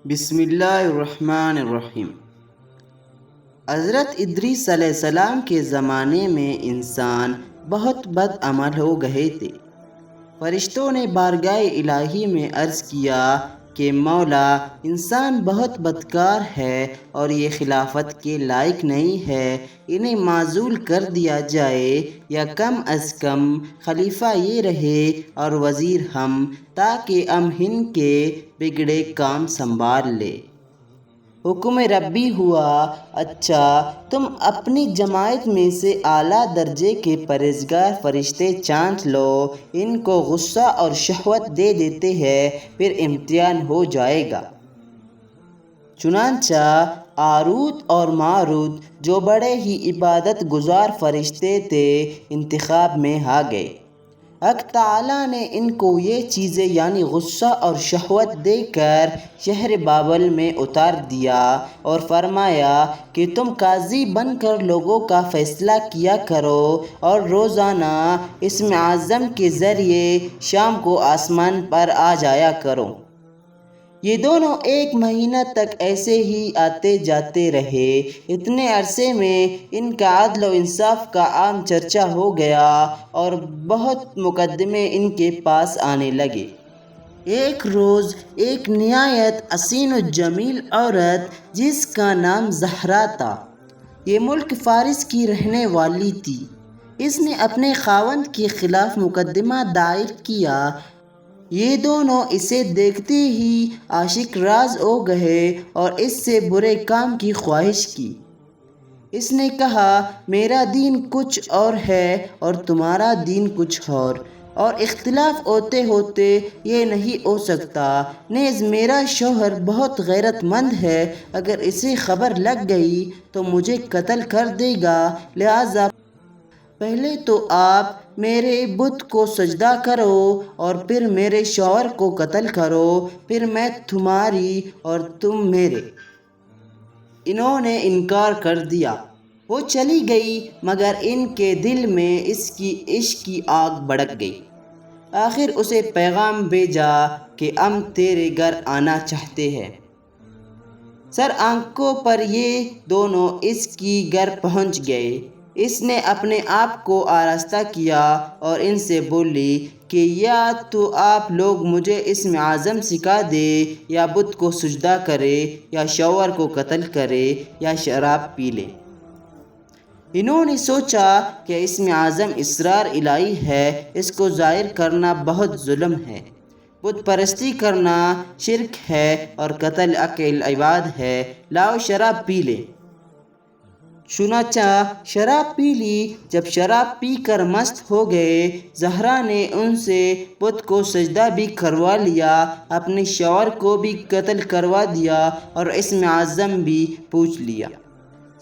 بسم اللہ الرحمن الرحیم۔ حضرت ادریس علیہ السلام کے زمانے میں انسان بہت بد عمل ہو گئے تھے۔ فرشتوں نے بارگاہ الہی میں عرض کیا کہ مولا، انسان بہت بدکار ہے اور یہ خلافت کے لائق نہیں ہے، انہیں معزول کر دیا جائے یا کم از کم خلیفہ یہ رہے اور وزیر ہم، تاکہ ہم ان کے بگڑے کام سنبھال لے۔ حکم ربی ہوا، اچھا تم اپنی جماعت میں سے اعلیٰ درجے کے پرہیزگار فرشتے چاند لو، ان کو غصہ اور شہوت دے دیتے ہیں، پھر امتحان ہو جائے گا۔ چنانچہ ہاروت اور ماروت، جو بڑے ہی عبادت گزار فرشتے تھے، انتخاب میں آ گئے۔ حق تعالیٰ نے ان کو یہ چیزیں یعنی غصہ اور شہوت دے کر شہر بابل میں اتار دیا اور فرمایا کہ تم قاضی بن کر لوگوں کا فیصلہ کیا کرو اور روزانہ اسم اعظم کے ذریعے شام کو آسمان پر آ جایا کرو۔ یہ دونوں 1 مہینہ تک ایسے ہی آتے جاتے رہے۔ اتنے عرصے میں ان کا عدل و انصاف کا عام چرچا ہو گیا اور بہت مقدمے ان کے پاس آنے لگے۔ ایک روز ایک نہایت حسین و جمیل عورت جس کا نام زہرا تھا، یہ ملک فارس کی رہنے والی تھی، اس نے اپنے خاوند کے خلاف مقدمہ دائر کیا۔ یہ دونوں اسے دیکھتے ہی عاشق راز ہو گئے اور اس سے برے کام کی خواہش کی۔ اس نے کہا، میرا دین کچھ اور ہے اور تمہارا دین کچھ اور اختلاف ہوتے ہوتے یہ نہیں ہو سکتا۔ نیز میرا شوہر بہت غیرت مند ہے، اگر اسے خبر لگ گئی تو مجھے قتل کر دے گا، لہٰذا پہلے تو آپ میرے بت کو سجدہ کرو اور پھر میرے شوہر کو قتل کرو، پھر میں تمہاری اور تم میرے۔ انہوں نے انکار کر دیا۔ وہ چلی گئی، مگر ان کے دل میں اس کی عشق کی آگ بھڑک گئی۔ آخر اسے پیغام بھیجا کہ ہم تیرے گھر آنا چاہتے ہیں۔ سر آنکھوں پر یہ دونوں اس کی گھر پہنچ گئے۔ اس نے اپنے آپ کو آراستہ کیا اور ان سے بولی کہ یا تو آپ لوگ مجھے اسم اعظم سکھا دیں یا بت کو سجدہ کرے یا شوہر کو قتل کرے یا شراب پی لے۔ انہوں نے سوچا کہ اسم اعظم اسرار الہی ہے، اس کو ظاہر کرنا بہت ظلم ہے، بت پرستی کرنا شرک ہے اور قتل حق العباد ہے، لاؤ شراب پی لیں۔ چنانچہ شراب پی لی۔ جب شراب پی کر مست ہو گئے، زہرا نے ان سے بت کو سجدہ بھی کروا لیا، اپنے شوہر کو بھی قتل کروا دیا اور اسم اعظم بھی پوچھ لیا۔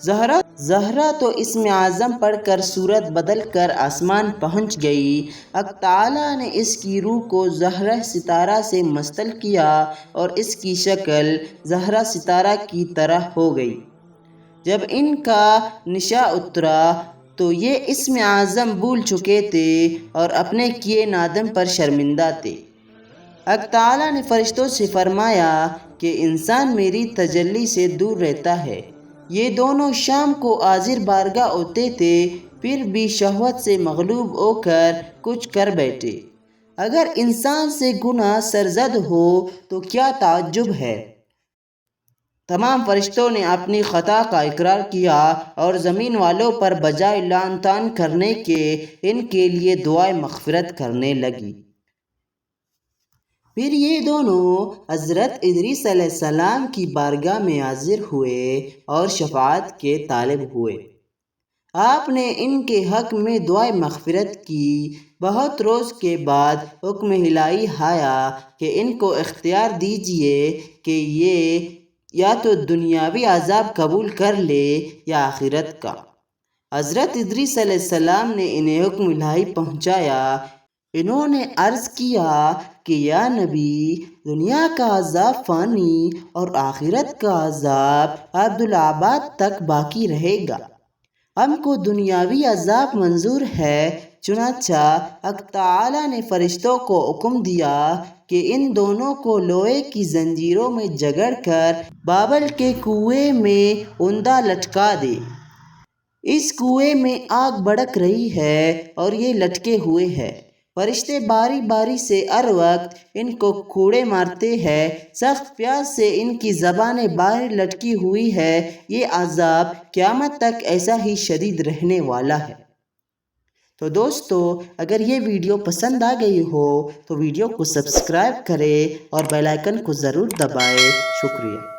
زہرا تو اسم اعظم پڑھ کر صورت بدل کر آسمان پہنچ گئی۔ حق تعالیٰ نے اس کی روح کو زہرہ ستارہ سے منتقل کیا اور اس کی شکل زہرہ ستارہ کی طرح ہو گئی۔ جب ان کا نشا اترا تو یہ اسم اعظم بھول چکے تھے اور اپنے کیے نادم پر شرمندہ تھے۔ حق تعالیٰ نے فرشتوں سے فرمایا کہ انسان میری تجلی سے دور رہتا ہے۔ یہ دونوں شام کو حاضر بارگاہ ہوتے تھے، پھر بھی شہوت سے مغلوب ہو کر کچھ کر بیٹھے۔ اگر انسان سے گناہ سرزد ہو تو کیا تعجب ہے۔ تمام فرشتوں نے اپنی خطا کا اقرار کیا اور زمین والوں پر بجائے لعن طعن کرنے کے ان کے لیے دعائے مغفرت کرنے لگی۔ پھر یہ دونوں حضرت ادریس علیہ السلام کی بارگاہ میں حاضر ہوئے اور شفاعت کے طالب ہوئے۔ آپ نے ان کے حق میں دعائے مغفرت کی۔ بہت روز کے بعد حکم الہی آیا کہ ان کو اختیار دیجیے کہ یہ یا تو دنیاوی عذاب قبول کر لے یا آخرت کا۔ حضرت ادریس علیہ السلام نے انہیں حکم الہی پہنچایا۔ انہوں نے عرض کیا کہ یا نبی، دنیا کا عذاب فانی اور آخرت کا عذاب ابدالآباد تک باقی رہے گا۔ ہم کو دنیاوی عذاب منظور ہے، چنانچہ حق تعالی نے فرشتوں کو حکم دیا کہ ان دونوں کو لوہے کی زنجیروں میں جگڑ کر بابل کے کنویں میں اوندا لٹکا دے۔ اس کنویں میں آگ بھڑک رہی ہے اور یہ لٹکے ہوئے ہے۔ فرشتے باری باری سے ہر وقت ان کو کوڑے مارتے ہیں۔ سخت پیاس سے ان کی زبانیں باہر لٹکی ہوئی ہے۔ یہ عذاب قیامت تک ایسا ہی شدید رہنے والا ہے۔ تو دوستو، اگر یہ ویڈیو پسند آ گئی ہو تو ویڈیو کو سبسکرائب کریں اور بیل آئیکن کو ضرور دبائیں۔ شکریہ۔